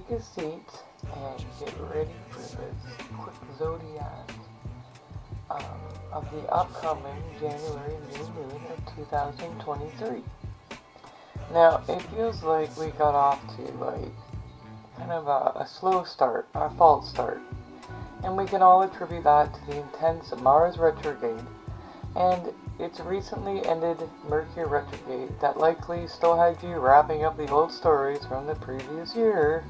take a seat and get ready for this quick zodiac of the upcoming January new moon of 2023. Now, it feels like we got off to kind of a slow start, a false start, and we can all attribute that to the intense Mars retrograde and its recently ended Mercury retrograde that likely still had you wrapping up the old stories from the previous year.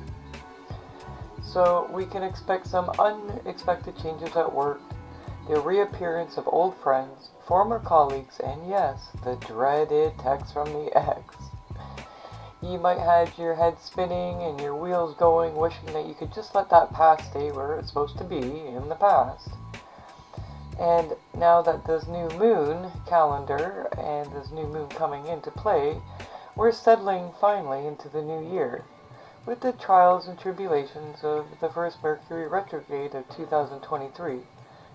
So we can expect some unexpected changes at work, the reappearance of old friends, former colleagues, and yes, the dreaded text from the ex. You might have your head spinning and your wheels going, wishing that you could just let that past stay where it's supposed to be, in the past. And now that this new moon calendar and this new moon coming into play, we're settling finally into the new year, with the trials and tribulations of the first Mercury retrograde of 2023,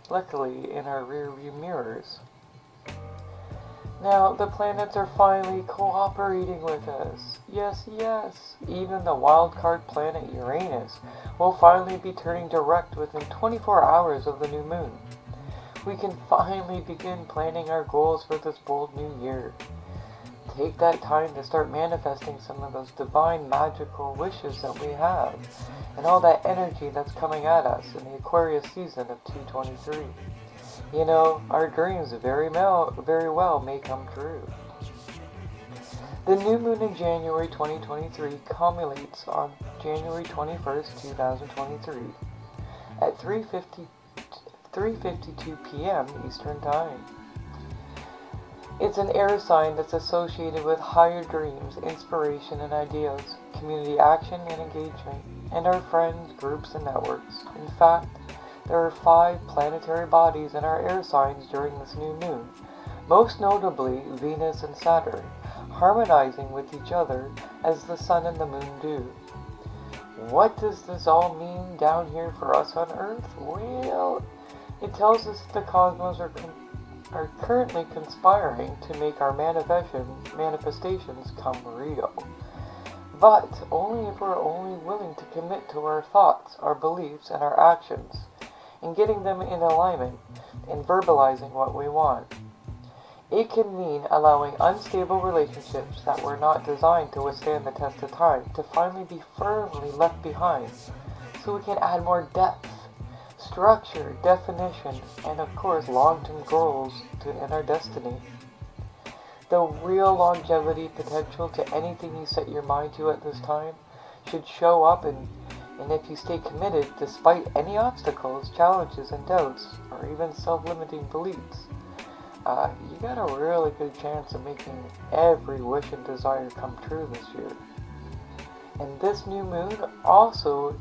luckily in our rearview mirrors. Now, the planets are finally cooperating with us. Yes, even the wildcard planet Uranus will finally be turning direct within 24 hours of the new moon. We can finally begin planning our goals for this bold new year. Take that time to start manifesting some of those divine magical wishes that we have, and all that energy that's coming at us in the Aquarius season of 2023. You know, our dreams very well may come true. The new moon in January 2023 culminates on January 21st, 2023 at 3:52 p.m. Eastern Time. It's an air sign that's associated with higher dreams, inspiration and ideas, community action and engagement, and our friends, groups, and networks. In fact, there are 5 planetary bodies in our air signs during this new moon, most notably Venus and Saturn, harmonizing with each other as the Sun and the Moon do. What does this all mean down here for us on Earth? Well, it tells us that the cosmos are currently conspiring to make our manifestations come real. But only if we're only willing to commit to our thoughts, our beliefs, and our actions, and getting them in alignment and verbalizing what we want. It can mean allowing unstable relationships that were not designed to withstand the test of time to finally be firmly left behind, so we can add more depth, structure, definition, and of course long-term goals in our destiny. The real longevity potential to anything you set your mind to at this time should show up, and if you stay committed despite any obstacles, challenges, and doubts, or even self-limiting beliefs, you got a really good chance of making every wish and desire come true this year. And this new moon also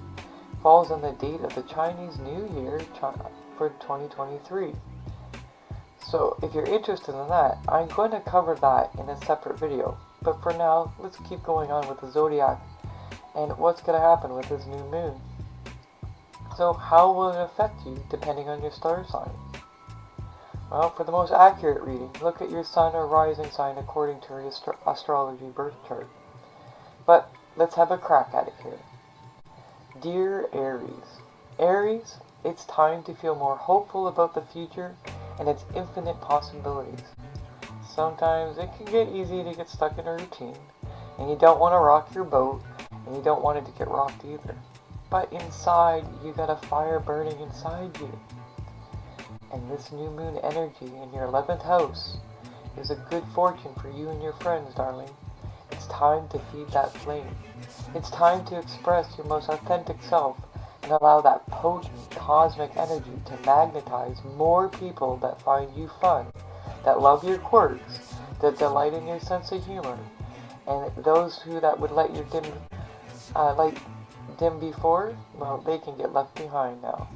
falls on the date of the Chinese New Year for 2023. So if you're interested in that, I'm going to cover that in a separate video. But for now, let's keep going on with the zodiac and what's going to happen with this new moon. So how will it affect you depending on your star sign? Well, for the most accurate reading, look at your sun or rising sign according to your astrology birth chart. But let's have a crack at it here. Dear Aries. Aries, it's time to feel more hopeful about the future and its infinite possibilities. Sometimes it can get easy to get stuck in a routine, and you don't want to rock your boat, and you don't want it to get rocked either. But inside, you got a fire burning inside you. And this new moon energy in your 11th house is a good fortune for you and your friends, darling. It's time to feed that flame. It's time to express your most authentic self and allow that potent cosmic energy to magnetize more people that find you fun, that love your quirks, that delight in your sense of humor, and those that would let you dim before, well, they can get left behind now.